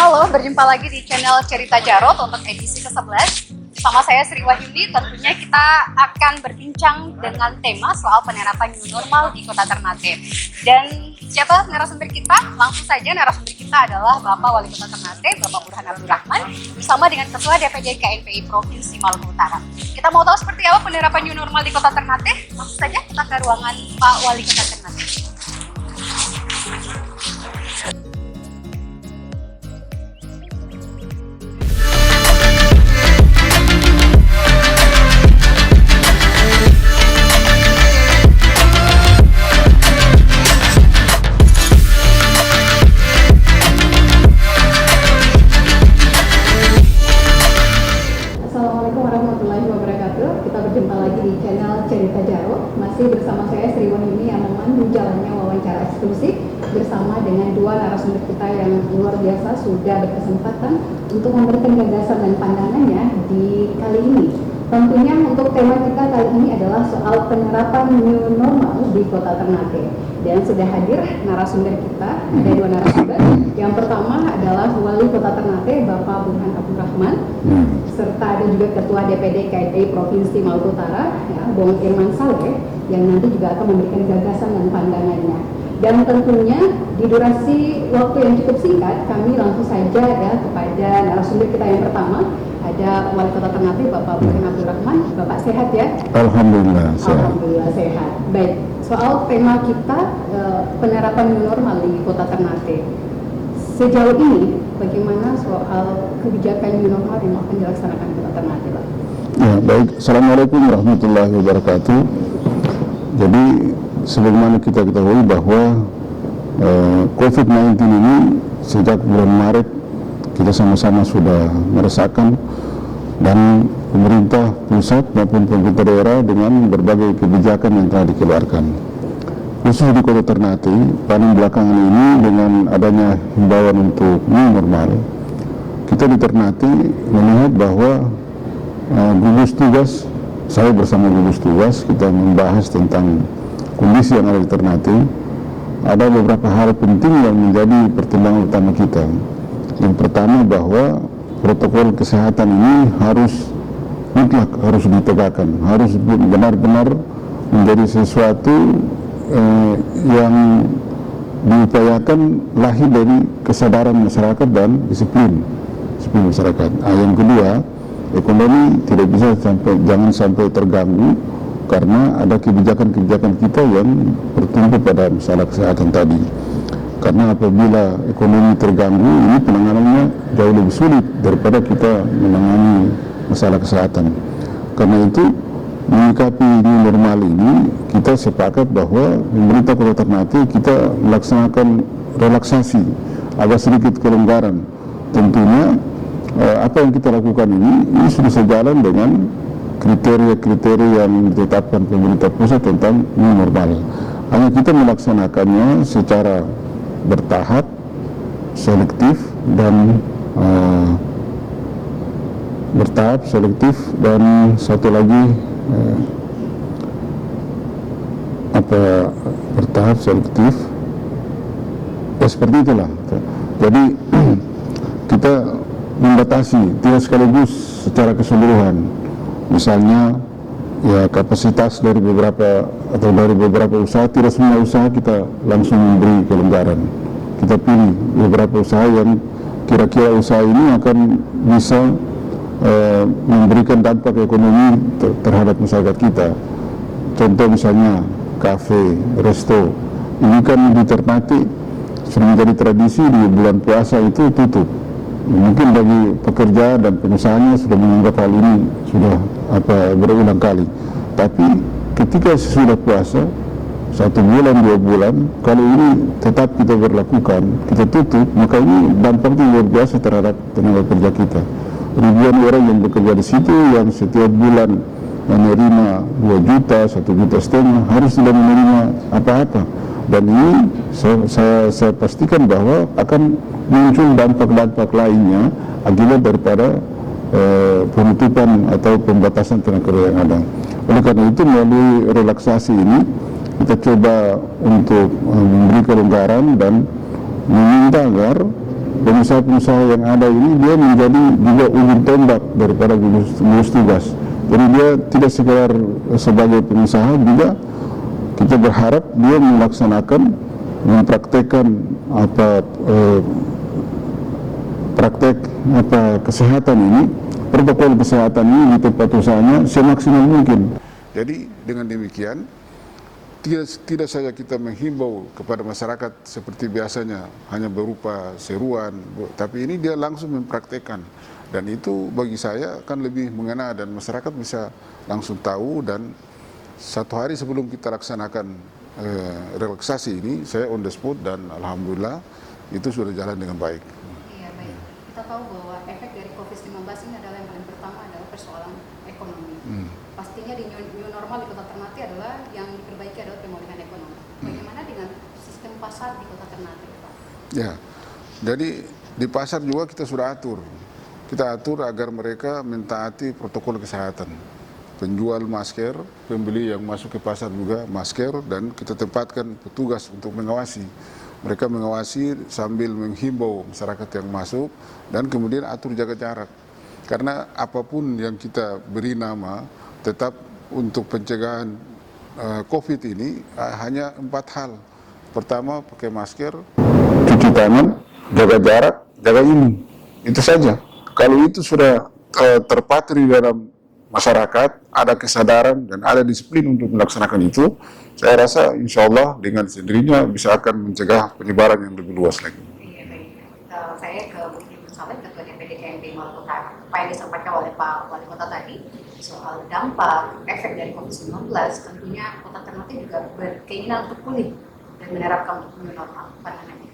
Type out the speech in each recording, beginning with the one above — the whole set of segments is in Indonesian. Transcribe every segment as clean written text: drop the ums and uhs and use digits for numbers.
Halo, berjumpa lagi di channel Cerita Jarot untuk edisi ke-11. Sama saya Sri Wahyuni, tentunya kita akan berbincang dengan tema soal penerapan new normal di Kota Ternate. Dan siapa narasumber kita? Langsung saja narasumber kita adalah Bapak Wali Kota Ternate, Bapak Burhan Abdurrahman, bersama dengan Ketua DPD KNPI Provinsi Maluku Utara. Kita mau tahu seperti apa penerapan new normal di Kota Ternate? Langsung saja kita ke ruangan Pak Wali Kota Ternate. Assalamualaikum warahmatullahi wabarakatuh. Kita berjumpa lagi di channel Cerita Jarot. Masih bersama saya Sri Wahyuni yang memandu jalannya wawancara eksklusif bersama dengan dua narasumber kita yang luar biasa sudah berkesempatan untuk memberikan gagasan dan pandangannya di kali ini. Tentunya untuk tema kita kali ini adalah soal penerapan new normal di Kota Ternate. Dan sudah hadir narasumber kita, ada dua narasumber. Yang pertama adalah Wali Kota Ternate, Bapak Burhan Abdurrahman, serta ada juga Ketua DPD KNPI Provinsi Maluku Utara, ya, Bung Irman Saleh, yang nanti juga akan memberikan gagasan dan pandangannya. Dan tentunya di durasi waktu yang cukup singkat, kami langsung saja ya kepada narasumber kita yang pertama. Ada Wali Kota Ternate, Bapak Burhan Abdurrahman. Bapak sehat ya? Alhamdulillah sehat. Alhamdulillah sehat. Baik, soal tema kita penerapan new normal di Kota Ternate. Sejauh ini bagaimana soal kebijakan new normal yang akan dilaksanakan di Kota Ternate, Pak? Ya, baik. Assalamualaikum warahmatullahi wabarakatuh. Jadi sebagaimana kita ketahui bahwa COVID-19 ini sejak bulan Maret kita sama-sama sudah merasakan, dan pemerintah pusat maupun pemerintah daerah dengan berbagai kebijakan yang telah dikeluarkan. Khusus di Kota Ternate, paling belakangan ini dengan adanya himbauan untuk new normal, kita di Ternate melihat bahwa gugus tugas, saya bersama gugus tugas, kita membahas tentang kondisi yang ada di Ternate. Ada beberapa hal penting yang menjadi pertimbangan utama kita. Yang pertama bahwa protokol kesehatan ini harus mutlak, harus ditegakkan, harus benar-benar menjadi sesuatu yang diupayakan lahir dari kesadaran masyarakat dan disiplin masyarakat. Yang kedua, ekonomi tidak bisa jangan sampai terganggu karena ada kebijakan-kebijakan kita yang bertumpu pada masalah kesehatan tadi. Karena apabila ekonomi terganggu, ini penanganannya jauh lebih sulit daripada kita menangani masalah kesehatan. Karena itu, menyikapi new normal ini, kita sepakat bahwa pemerintah Kota Ternate kita melaksanakan relaksasi, agak sedikit kelonggaran. Tentunya apa yang kita lakukan ini sudah sejalan dengan kriteria-kriteria yang ditetapkan pemerintah pusat tentang new normal. Hanya kita melaksanakannya secara bertahap, selektif dan satu lagi bertahap selektif ya, seperti itulah. Jadi kita membatasi, tidak sekaligus secara keseluruhan. Misalnya ya kapasitas dari beberapa usaha, tidak semua usaha kita langsung memberi kelonggaran. Kita pilih beberapa usaha yang kira-kira usaha ini akan bisa memberikan dampak ekonomi terhadap masyarakat kita. Contoh misalnya kafe, resto. Ini kan di Ternate sudah menjadi tradisi di bulan puasa itu tutup. Mungkin bagi pekerja dan pengusahanya sudah menganggap hal ini sudah berulang kali. Tapi ketika sesudah puasa, 1 bulan, 2 bulan, kalau ini tetap kita berlakukan, kita tutup, maka ini dampaknya luar biasa terhadap tenaga kerja kita. Ribuan orang yang bekerja di situ yang setiap bulan menerima 2 juta, 1,5 juta harus tidak menerima apa-apa. Dan ini saya pastikan bahwa akan muncul dampak-dampak lainnya akibat daripada penutupan atau pembatasan tenaga kerja yang ada. Oleh karena itu, melalui relaksasi ini kita coba untuk memberi kelonggaran dan meminta agar pengusaha-pengusaha yang ada ini dia menjadi juga ujung tombak daripada gugus tugas. Jadi dia tidak sekedar sebagai pengusaha, juga kita berharap dia melaksanakan, mempraktekkan praktek kesehatan ini, protokol kesehatan ini di tempat usahanya semaksimal mungkin. Jadi dengan demikian tidak saja kita menghimbau kepada masyarakat seperti biasanya hanya berupa seruan, tapi ini dia langsung mempraktekkan, dan itu bagi saya akan lebih mengena dan masyarakat bisa langsung tahu. Dan satu hari sebelum kita laksanakan relaksasi ini, saya on the spot dan alhamdulillah itu sudah jalan dengan baik. Iya, baik. Kita tahu bahwa efek dari COVID-19 ini adalah yang paling pertama adalah persoalan ekonomi. Pastinya di new normal di Kota Ternate adalah yang diperbaiki adalah pemulihan ekonomi. Bagaimana dengan sistem pasar di Kota Ternate, Pak? Ya, jadi di pasar juga kita sudah atur. Kita atur agar mereka mentaati protokol kesehatan. Penjual masker, pembeli yang masuk ke pasar juga masker, dan kita tempatkan petugas untuk mengawasi. Mereka mengawasi sambil menghimbau masyarakat yang masuk, dan kemudian atur jaga jarak. Karena apapun yang kita beri nama, tetap untuk pencegahan COVID ini hanya 4 hal. Pertama, pakai masker, cuci tangan, jaga jarak, jaga imun. Itu saja. Kalau itu sudah terpatri dalam masyarakat, ada kesadaran dan ada disiplin untuk melaksanakan itu, saya rasa insya Allah dengan sendirinya bisa akan mencegah penyebaran yang lebih luas lagi. Iya, baik. Saya ke Bu Ibu Salim, Ketua DPD KMP Maluku Utara. Apa yang disampaikan oleh Pak Wali Kota tadi soal dampak efek dari COVID-19, tentunya Kota Ternate juga berkeinginan untuk pulih dan menerapkan new normal. Pandangannya.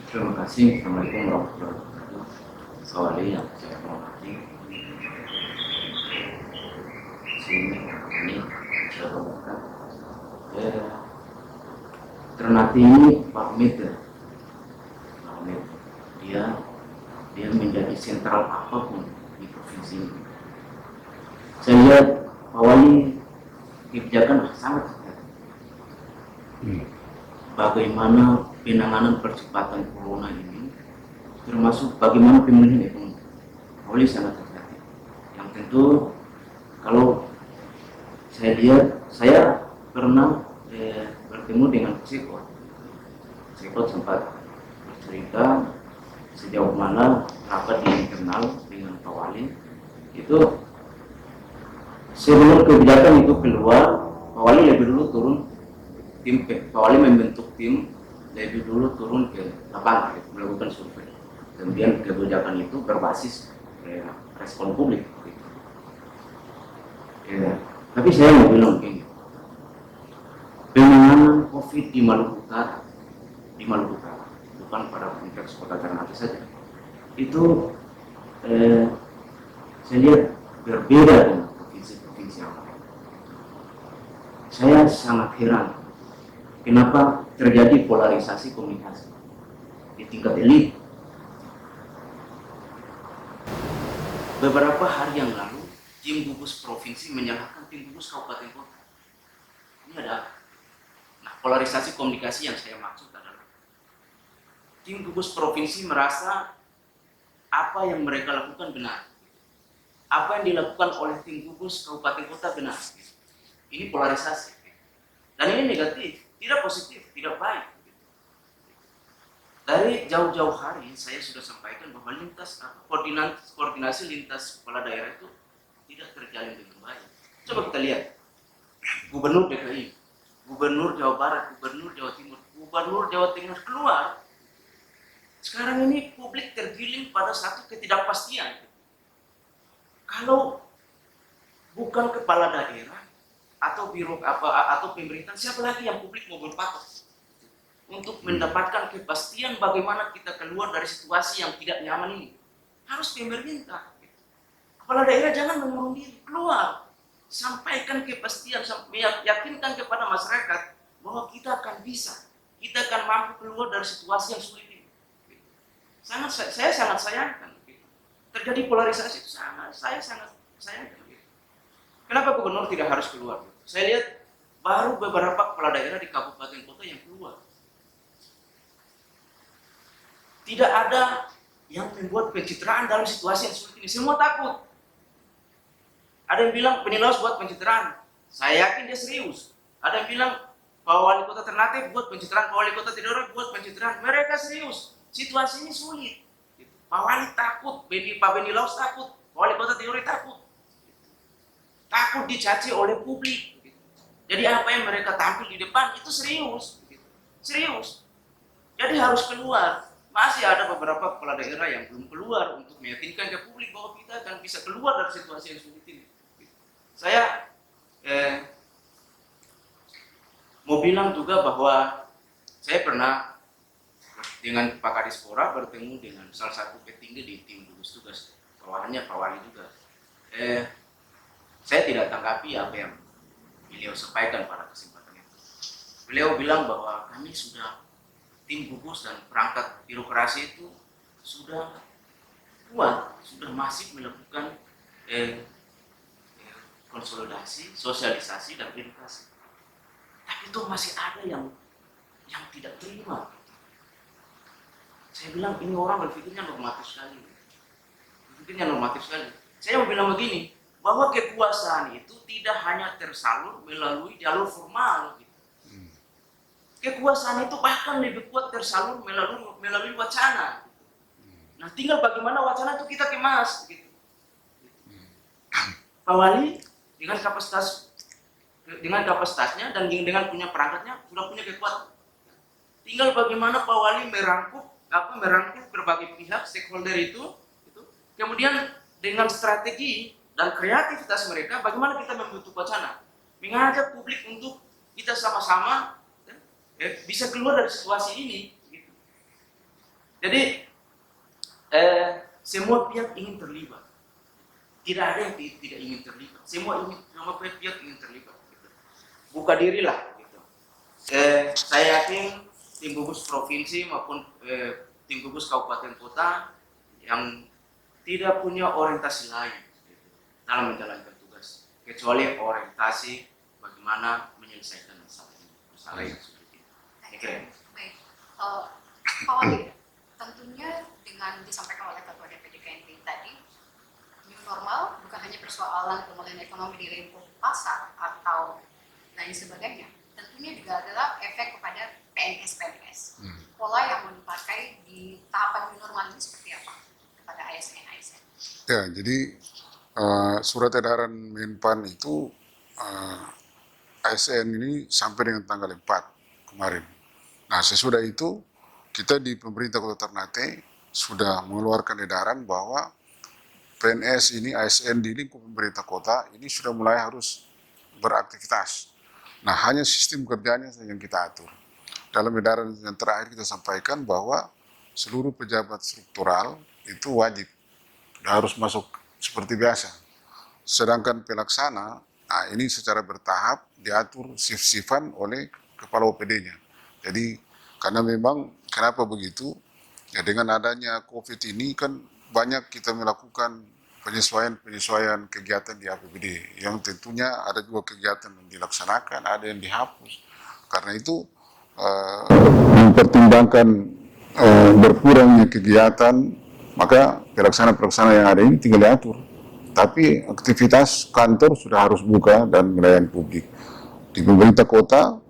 Terima kasih. Assalamualaikum warahmatullahi wabarakatuh. Soalnya yang saya hormati, sini ini saya hormatkan. Ternate ini parameter, dia menjadi sentral apapun di provinsi ini. Saya lihat Pak Wali kebijakan sangat hati. Bagaimana penanganan percepatan corona ini, termasuk bagaimana pemulihan ekonomi. Pak Wali sangat hati. Yang tentu kalau saya lihat, saya pernah bertemu dengan Sekot. Sekot sempat bercerita sejauh mana rapat di internal dengan Pak Wali. Itu sebelum kebijakan itu keluar, Pak Wali lebih dulu turun Pak Wali membentuk tim lebih dulu turun ke lapangan melakukan survei. Kemudian kebijakan itu berbasis respon publik. Tapi saya mau bilang begini, penanganan COVID di Maluku Utara, bukan pada konteks Kota Ternate saja, itu saya lihat berbeda dengan provinsi-provinsi yang lain. Saya sangat heran kenapa terjadi polarisasi komunikasi di tingkat elit. Beberapa hari yang lalu, tim gugus provinsi menyalahkan tim gugus kabupaten kota. Ini ada. Nah, polarisasi komunikasi yang saya maksud adalah tim gugus provinsi merasa apa yang mereka lakukan benar. Apa yang dilakukan oleh tim gugus kabupaten kota benar. Ini polarisasi. Dan ini negatif, tidak positif, tidak baik. Dari jauh-jauh hari saya sudah sampaikan bahwa koordinasi lintas kepala daerah itu tidak terjalin dengan baik. Coba kita lihat, Gubernur DKI, Gubernur Jawa Barat, Gubernur Jawa Timur, Gubernur Jawa Tengah keluar. Sekarang ini publik tergiling pada satu ketidakpastian. Kalau bukan kepala daerah atau biro atau pemerintah, siapa lagi yang publik mau berpatok untuk mendapatkan kepastian bagaimana kita keluar dari situasi yang tidak nyaman ini? Harus pemerintah. Kepala daerah jangan mengurung diri, keluar, sampaikan kepastian, yakinkan kepada masyarakat bahwa kita akan bisa, kita akan mampu keluar dari situasi yang sulit ini. Saya sangat sayangkan. Terjadi polarisasi itu saya sangat sayangkan. Kenapa gubernur tidak harus keluar? Saya lihat baru beberapa kepala daerah di kabupaten kota yang keluar. tidak ada yang membuat pencitraan dalam situasi yang seperti ini. Semua takut. Ada yang bilang Penilaus buat pencitraan. Saya yakin dia serius. Ada yang bilang Pak Wali Kota Ternate buat pencitraan, Pak Wali Kota Tidore buat pencitraan. Mereka serius. Situasi ini sulit. Pak Wali takut, Pak Penilaus takut, Pak Wali Kota Tidore takut. Takut dicaci oleh publik. Jadi apa yang mereka tampil di depan itu serius. Serius. Jadi harus keluar. Masih ada beberapa kepala daerah yang belum keluar untuk meyakinkan ke publik bahwa kita akan bisa keluar dari situasi yang sulit ini. Saya mau bilang juga bahwa saya pernah dengan Pak Kadispora bertemu dengan salah satu petinggi di tim gugus tugas, bawahannya Pak Wali juga. Saya tidak tanggapi apa yang beliau sampaikan pada kesempatan itu. Beliau bilang bahwa kami sudah, tim gugus dan perangkat birokrasi itu sudah kuat, sudah masif melakukan konsolidasi, sosialisasi, dan edukasi. Tapi itu masih ada yang tidak terima. Saya bilang ini orang berpikirnya normatif sekali. Berpikirnya normatif sekali. Saya mau bilang begini, bahwa kekuasaan itu tidak hanya tersalur melalui jalur formal. Kekuasaan itu bahkan lebih kuat tersalur melalui wacana. Nah, tinggal bagaimana wacana itu kita kemas. Pak Wali dengan kapasitasnya dan dengan punya perangkatnya sudah punya kekuatan. Tinggal bagaimana Pak Wali merangkul berbagai pihak stakeholder itu, kemudian dengan strategi dan kreativitas mereka, bagaimana kita membentuk wacana, mengajak publik untuk kita sama-sama bisa keluar dari situasi ini. Gitu. Jadi semua pihak ingin terlibat. Tidak ada yang tidak ingin terlibat. Semua pihak ingin terlibat. Gitu. Buka dirilah. Gitu. Saya yakin tim gugus provinsi maupun tim gugus kabupaten kota yang tidak punya orientasi lain dalam menjalankan tugas kecuali orientasi bagaimana menyelesaikan masalah yang sudah Baik, Pak Wali, tentunya dengan disampaikan oleh Ketua DPD KNPI tadi, new normal bukan hanya persoalan pemulihan ekonomi di lingkup pasar atau lain sebagainya, tentunya juga adalah efek kepada PNS. Pola yang mau dipakai di tahapan new normal ini seperti apa kepada ASN? Ya, jadi surat edaran Menpan itu ASN ini sampai dengan tanggal 4 kemarin. Nah, sesudah itu kita di pemerintah Kota Ternate sudah mengeluarkan edaran bahwa PNS ini, ASN di lingkup pemerintah kota ini sudah mulai harus beraktivitas. Nah, hanya sistem kerjanya saja yang kita atur. Dalam edaran yang terakhir kita sampaikan bahwa seluruh pejabat struktural itu wajib harus masuk seperti biasa. Sedangkan pelaksana, nah ini secara bertahap diatur shift-shiftan oleh kepala OPD-nya. Jadi karena memang kenapa begitu? Ya dengan adanya COVID ini kan banyak kita melakukan penyesuaian kegiatan di APBD yang tentunya ada juga kegiatan yang dilaksanakan, ada yang dihapus. Karena itu mempertimbangkan berkurangnya kegiatan, maka pelaksana-pelaksana yang ada ini tinggal diatur. Tapi aktivitas kantor sudah harus buka dan melayani publik. Di pemerintah kota,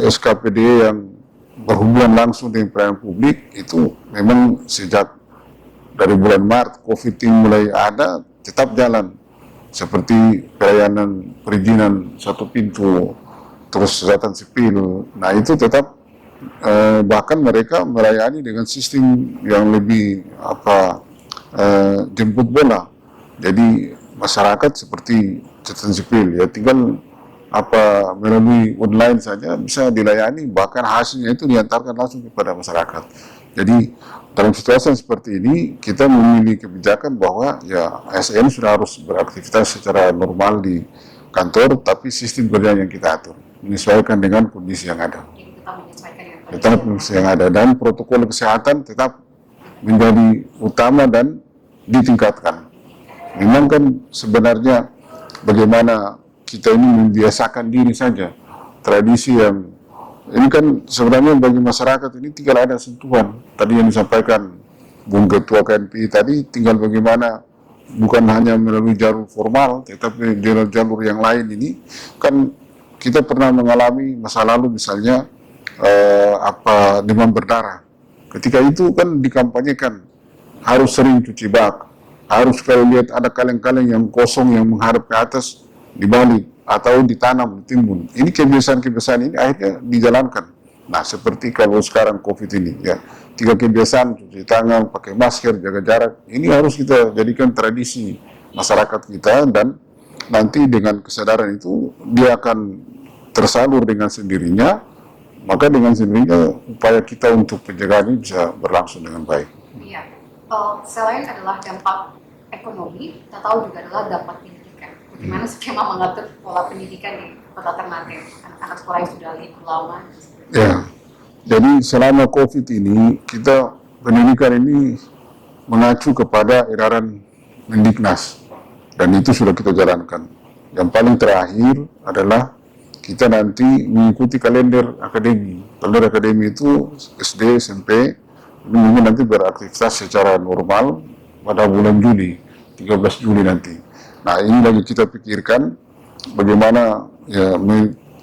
SKPD yang berhubungan langsung dengan pelayanan publik itu memang sejak dari bulan Maret COVID ini mulai ada, tetap jalan. Seperti pelayanan perizinan satu pintu, terus catatan sipil. Nah itu tetap bahkan mereka melayani dengan sistem yang lebih jemput bola. Jadi masyarakat seperti catatan sipil ya tinggal melalui online saja bisa dilayani, bahkan hasilnya itu diantarkan langsung kepada masyarakat. Jadi dalam situasi seperti ini kita memilih kebijakan bahwa ya ASN sudah harus beraktivitas secara normal di kantor, tapi sistem kerja yang kita atur menyesuaikan dengan kondisi yang ada. Tetap kondisi yang ada dan protokol kesehatan tetap menjadi utama dan ditingkatkan. Memang kan sebenarnya bagaimana kita ini membiasakan diri saja, tradisi yang ini kan sebenarnya bagi masyarakat ini tinggal ada sentuhan. Tadi yang disampaikan Bung Ketua KNPI tadi, tinggal bagaimana bukan hanya melalui jalur formal, tetapi jalur yang lain ini kan kita pernah mengalami masa lalu misalnya demam berdarah. Ketika itu kan dikampanyekan harus sering cuci bak, harus kalau lihat ada kaleng-kaleng yang kosong yang menghadap ke atas dibalik atau ditanam, ditimbun. Ini kebiasaan-kebiasaan ini akhirnya dijalankan. Nah, seperti kalau sekarang COVID ini, ya, 3 kebiasaan, cuci tangan, pakai masker, jaga jarak, ini harus kita jadikan tradisi masyarakat kita, dan nanti dengan kesadaran itu, dia akan tersalur dengan sendirinya, maka dengan sendirinya upaya kita untuk pencegahan ini bisa berlangsung dengan baik. Iya. Selain adalah dampak ekonomi, kita tahu juga adalah dampak pendidikan. Bagaimana skema mengatur pola pendidikan di Kota Ternate? Anak-anak sekolah yang sudah libur lama. Ya, jadi selama COVID ini kita pendidikan ini mengacu kepada edaran Mendiknas, dan itu sudah kita jalankan. Yang paling terakhir adalah kita nanti mengikuti kalender akademi. Kalender akademi itu SD, SMP, ini nanti beraktivitas secara normal pada bulan Juli, 13 Juli nanti. Nah, ini lagi kita pikirkan bagaimana ya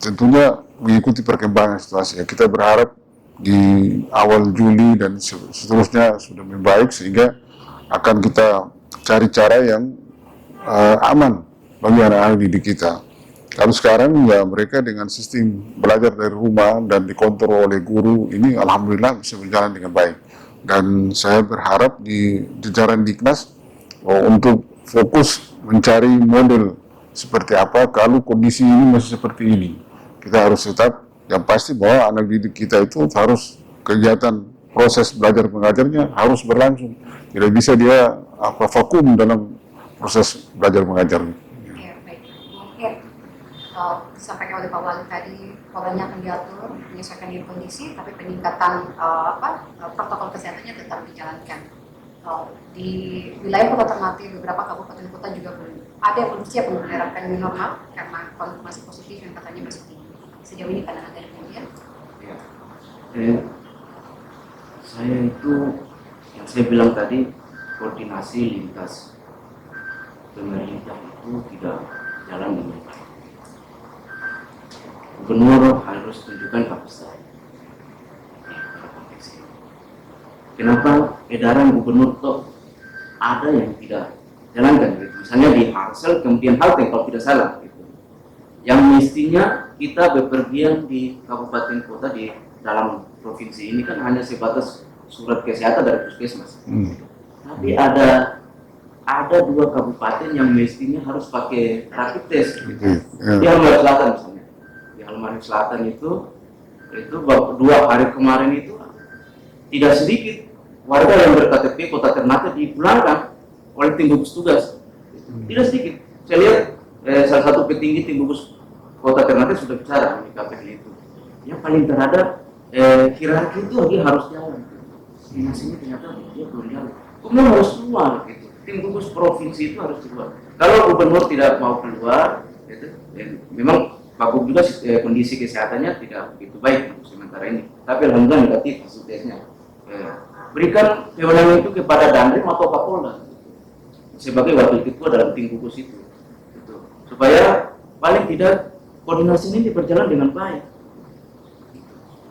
tentunya mengikuti perkembangan situasi. Ya, kita berharap di awal Juli dan seterusnya sudah membaik, sehingga akan kita cari cara yang aman bagi anak-anak didik kita. Kalau sekarang ya mereka dengan sistem belajar dari rumah dan dikontrol oleh guru, ini alhamdulillah bisa berjalan dengan baik. Dan saya berharap di jajaran Diknas untuk fokus mencari model seperti apa kalau kondisi ini masih seperti ini. Kita harus tetap, yang pasti bahwa anak didik kita itu harus kegiatan proses belajar mengajarnya harus berlangsung. Tidak bisa dia vakum dalam proses belajar mengajarnya. Ya, baik. Mungkin disampaikan oleh Pak Wali tadi, polanya akan diatur menyesuaikan dengan kondisi, tapi peningkatan protokol kesehatannya tetap dijalankan. Di wilayah Kota Ternate, beberapa kabupaten kota juga belum ada yang belum siap menerapkan new normal karena konfirmasi positif yang katanya masih tinggi. Sejauh ini pandangan dari kemudian? Ya. Saya itu yang saya bilang tadi, koordinasi lintas pemerintah itu tidak jalan dengan baik. Gubernur harus tunjukkan kapasitas. Kenapa edaran gubernur kok ada yang tidak jalankan gitu. Misalnya di Hansel kemudian Halteng kalau tidak salah gitu. Yang mestinya kita bepergian di kabupaten kota di dalam provinsi ini kan hanya sebatas surat kesehatan dari puskesmas. Tapi ada 2 kabupaten yang mestinya harus pakai rapid test. Di Halmahera Selatan misalnya. Di Halmahera Selatan itu 2 hari kemarin itu tidak sedikit warga yang berKTP Kota Ternate dipulangkan oleh tim gugus tugas. Tidak sedikit. Saya lihat salah satu petinggi tim gugus Kota Ternate sudah bicara menyikapi itu. Yang paling terhadap hierarki itu dia harus jalan. Dinasinya ternyata dia belum jalan. Kemudian harus keluar gitu. Tim gugus provinsi itu harus keluar. Kalau gubernur tidak mau keluar, gitu, memang Pak Gub juga kondisi kesehatannya tidak begitu baik untuk sementara ini. Tapi alhamdulillah negatif hasil tesnya. Berikan kewenangan itu kepada Dandim atau Kapolda sebagai wakil ketua dalam tim gugus itu, gitu. Supaya paling tidak koordinasi ini berjalan dengan baik.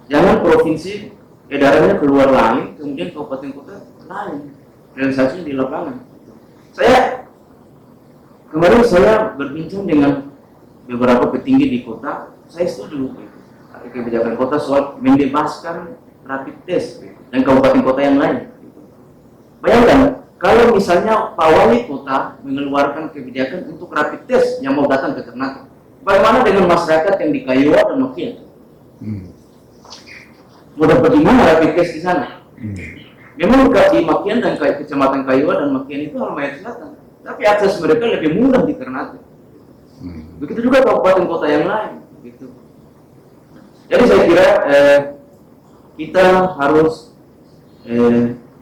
Jangan provinsi edarannya keluar lain, kemudian kabupaten kota lain, realisasinya di lapangan. Kemarin saya berbincang dengan beberapa petinggi di kota, saya setuju kebijakan kota soal membebaskan rapid test dan kabupaten kota yang lain. Bayangkan kalau misalnya Pak Wali Kota mengeluarkan kebijakan untuk rapid test yang mau datang ke Ternate, bagaimana dengan masyarakat yang di Kaiwa dan Makian? Mau dapat di mana rapid test di sana? Memang di Makian dan kecamatan Kaiwa dan Makian itu Halmahera Selatan, tapi akses mereka lebih mudah di Ternate. Begitu juga kabupaten kota yang lain. Gitu. Jadi saya kira kita harus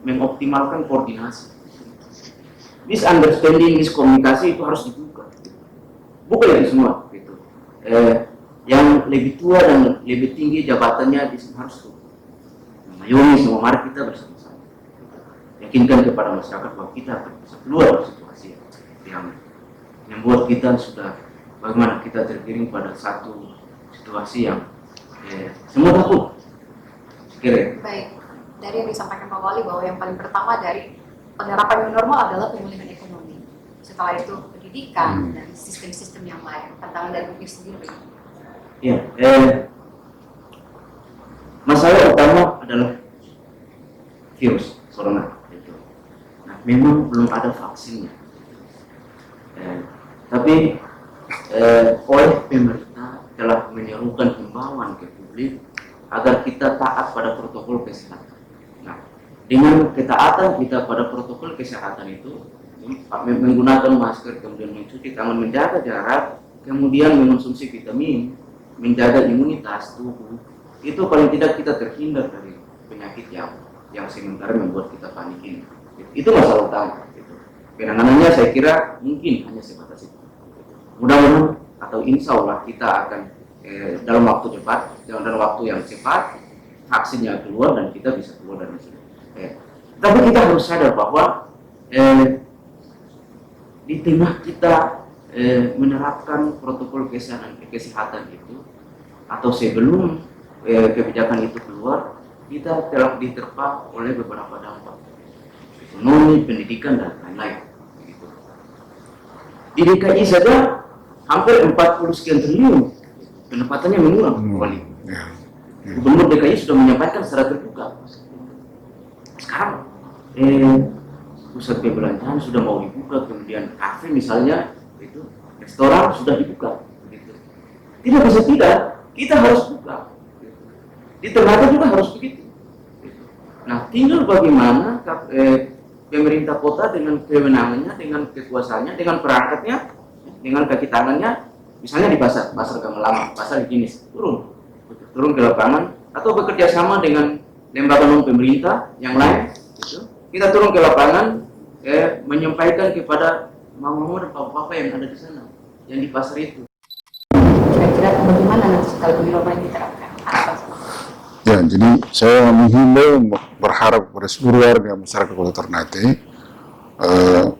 mengoptimalkan koordinasi. Misunderstanding, miskomunikasi itu harus dibuka. Buka itu semua. Gitu. yang lebih tua dan lebih tinggi jabatannya di sini harus turun. Mengayomi semua, mari kita bersama-sama yakinkan kepada masyarakat bahwa kita akan bisa keluar dari situasi yang membuat kita sudah bagaimana kita tergiring pada satu situasi yang semua takut. Kira. Baik, dari yang disampaikan Pak Wali bahwa yang paling pertama dari penerapan new normal adalah pemulihan ekonomi. Setelah itu pendidikan dan sistem-sistem yang lain. Tantangan dari publik sendiri. Ya, masalah utama adalah virus corona itu. Nah, memang belum ada vaksinnya. Tapi oleh pemerintah telah menyerukan himbauan ke publik agar kita taat pada protokol kesehatan. Nah, dengan ketaatan kita pada protokol kesehatan itu, menggunakan masker, kemudian mencuci tangan, menjaga jarak, kemudian mengonsumsi vitamin, menjaga imunitas tubuh, itu paling tidak kita terhindar dari penyakit yang sementara membuat kita panik ini. Itu masalah utama. Penanganannya saya kira mungkin hanya sebatas itu. Mudah-mudahan atau insya Allah kita akan dalam waktu cepat, dalam waktu yang cepat vaksinnya keluar dan kita bisa keluar dari sini. Tapi kita harus sadar bahwa di tengah kita menerapkan protokol kesehatan itu atau sebelum kebijakan itu keluar, kita telah diterpa oleh beberapa dampak ekonomi, pendidikan dan lain-lain. Di DKI saja hampir 40 sekian triliun pendapatannya menurun. Gubernur DKI sudah menyampaikan secara terbuka. Sekarang pusat perbelanjaan sudah mau dibuka, kemudian kafe misalnya, itu restoran sudah dibuka. Gitu. Tidak bisa tidak, kita harus buka. Gitu. Di Ternate juga harus begitu. Gitu. Nah, tinggal bagaimana pemerintah kota dengan kewenangannya, dengan kekuasaannya, dengan perangkatnya, dengan kaki tangannya, misalnya di pasar Gamelama, pasar jenis, turun ke lapangan, atau bekerja sama dengan lembaga non pemerintah yang lain, gitu. Kita turun ke lapangan, menyampaikan kepada mama-mama dan papa-papa yang ada di sana, yang di pasar itu. Kira-kira bagaimana nanti setelah new normal diterapkan? Ya, jadi saya menghimbau, berharap kepada seluruh warga masyarakat Kota Ternate,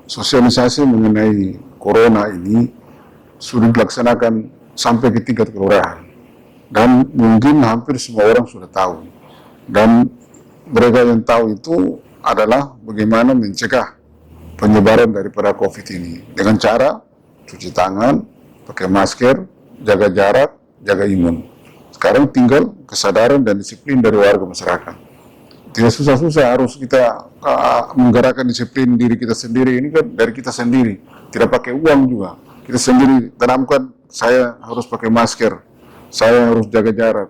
sosialisasi mengenai corona ini sudah dilaksanakan sampai ke tingkat kelurahan, dan mungkin hampir semua orang sudah tahu. Dan mereka yang tahu itu adalah bagaimana mencegah penyebaran daripada COVID ini dengan cara cuci tangan, pakai masker, jaga jarak, jaga imun. Sekarang tinggal kesadaran dan disiplin dari warga masyarakat. Tidak susah-susah harus kita menggerakkan disiplin diri kita sendiri, ini kan dari kita sendiri, tidak pakai uang juga. Kita sendiri tanamkan, saya harus pakai masker, saya harus jaga jarak,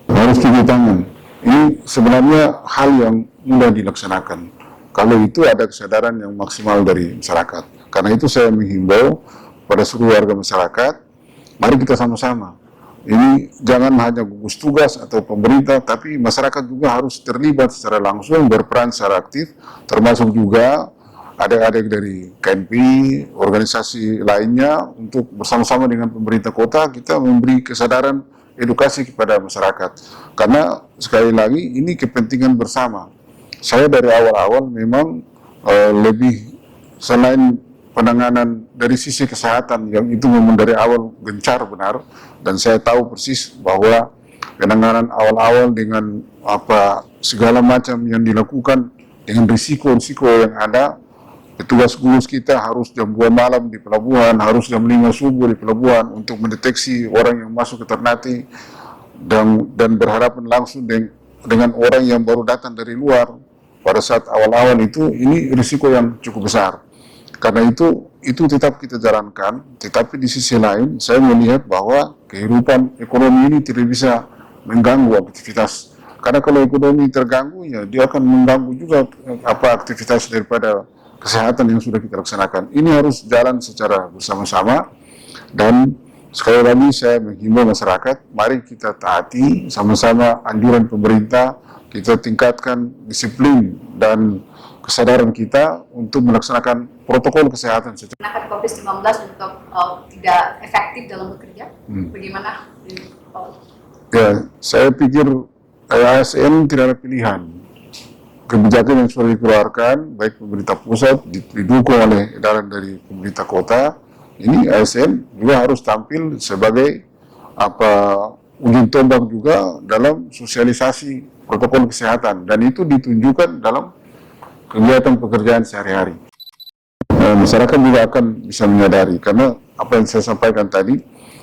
harus cuci tangan. Ini sebenarnya hal yang mudah dilaksanakan kalau itu ada kesadaran yang maksimal dari masyarakat. Karena itu saya menghimbau pada seluruh warga masyarakat, mari kita sama-sama. Ini jangan hanya gugus tugas atau pemerintah, tapi masyarakat juga harus terlibat secara langsung, berperan secara aktif, termasuk juga adik-adik dari KNP, organisasi lainnya, untuk bersama-sama dengan pemerintah kota kita memberi kesadaran edukasi kepada masyarakat. Karena sekali lagi ini kepentingan bersama. Saya dari awal-awal memang lebih, selain penanganan dari sisi kesehatan yang itu memang dari awal gencar benar, dan saya tahu persis bahwa penanganan awal-awal dengan segala macam yang dilakukan dengan risiko-risiko yang ada. Petugas gugus kita harus jam 2 malam di pelabuhan, harus jam 5 subuh di pelabuhan untuk mendeteksi orang yang masuk ke Ternate, dan berhadapan langsung dengan orang yang baru datang dari luar. Pada saat awal-awal itu, ini risiko yang cukup besar. Karena itu tetap kita jalankan, tetapi di sisi lain saya melihat bahwa kehidupan ekonomi ini tidak bisa mengganggu aktivitas. Karena kalau ekonomi terganggu, ya dia akan mengganggu juga aktivitas daripada kesehatan yang sudah kita laksanakan. Ini harus jalan secara bersama-sama, dan sekali lagi saya menghimbau masyarakat, mari kita taati sama-sama anjuran pemerintah, kita tingkatkan disiplin dan kesadaran kita untuk melaksanakan protokol kesehatan secara Menggunakan COVID-19 untuk tidak efektif dalam bekerja, bagaimana? ya, saya pikir ASN tidak ada pilihan. Kebijakan yang sudah dikeluarkan, baik pemerintah pusat didukung oleh edaran dari pemerintah kota, ini ASN juga harus tampil sebagai ujung tombak juga dalam sosialisasi protokol kesehatan, dan itu ditunjukkan dalam kegiatan pekerjaan sehari-hari. Masyarakat juga akan bisa menyadari, karena apa yang saya sampaikan tadi,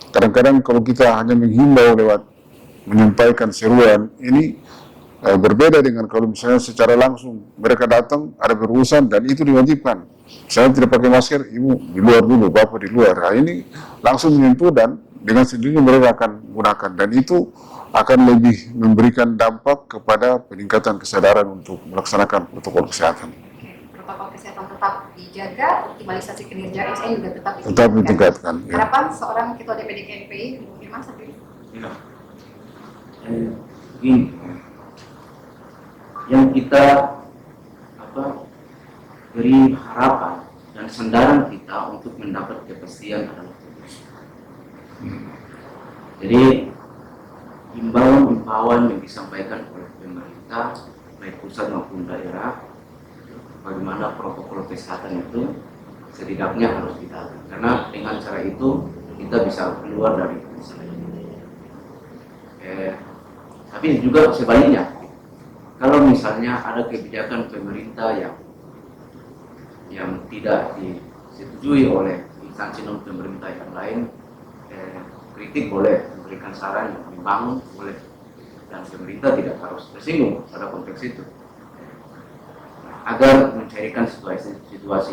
kadang-kadang kalau kita hanya menghimbau lewat menyampaikan seruan, ini berbeda dengan kalau misalnya secara langsung mereka datang, ada berurusan, dan itu diwajibkan. Saya tidak pakai masker, ibu di luar dulu, bapak di luar. Nah, ini langsung menyentuh dan dengan sendirinya mereka akan menggunakan, dan itu akan lebih memberikan dampak kepada peningkatan kesadaran untuk melaksanakan protokol kesehatan. Protokol kesehatan tetap dijaga, optimalisasi kinerja ASN juga tetap ditingkatkan. Ya. Harapan seorang Ketua DPD KNPI, Ibu Firman sendiri. Ya. Begini, yang kita beri harapan dan sandaran kita untuk mendapat kepastian adalah jadi himbauan yang disampaikan oleh pemerintah baik pusat maupun daerah, bagaimana protokol kesehatan itu setidaknya harus ditaati, karena dengan cara itu kita bisa keluar dari masalah ini. Tapi juga sebaliknya, kalau misalnya ada kebijakan pemerintah yang tidak disetujui oleh instansi non pemerintah yang lain, kritik boleh, memberikan saran yang membangun boleh, dan pemerintah tidak harus tersinggung pada konteks itu. Agar mencairkan situasi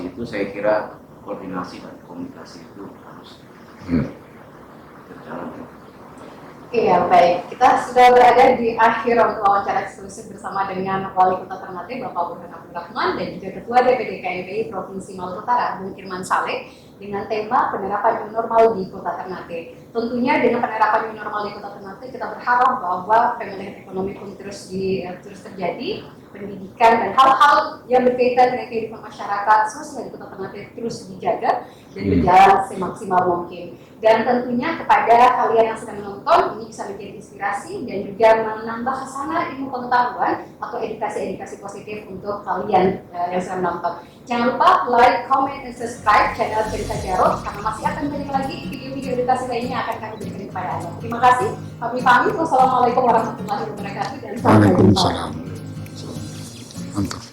itu, saya kira koordinasi dan komunikasi itu harus berjalan. Iya, baik. Kita sudah berada di akhir wawancara eksklusif bersama dengan Wali Kota Ternate, Bapak Burhan Abdul Rahman, dan juga Ketua DPD KNPI Provinsi Maluku Utara, Bung Firman Saleh, dengan tema penerapan new normal di Kota Ternate. Tentunya dengan penerapan new normal di Kota Ternate, kita berharap bahwa pemulihan ekonomi pun terus terjadi, pendidikan dan hal-hal yang berkaitan dengan kehidupan masyarakat sosial di Kota Ternate terus dijaga dan berjalan semaksimal mungkin. Dan tentunya kepada kalian yang sedang menonton, ini bisa menjadi inspirasi dan juga menambah khazanah ilmu pengetahuan atau edukasi-edukasi positif untuk kalian yang sedang menonton. Jangan lupa like, comment, dan subscribe channel Cerita Jarot, karena masih akan banyak lagi video-video edukasi lainnya yang akan kami berikan kepada Anda. Terima kasih. Kami pamit. Wassalamualaikum warahmatullahi wabarakatuh. Dan sampai jumpa. Waalaikumsalam. Mantap.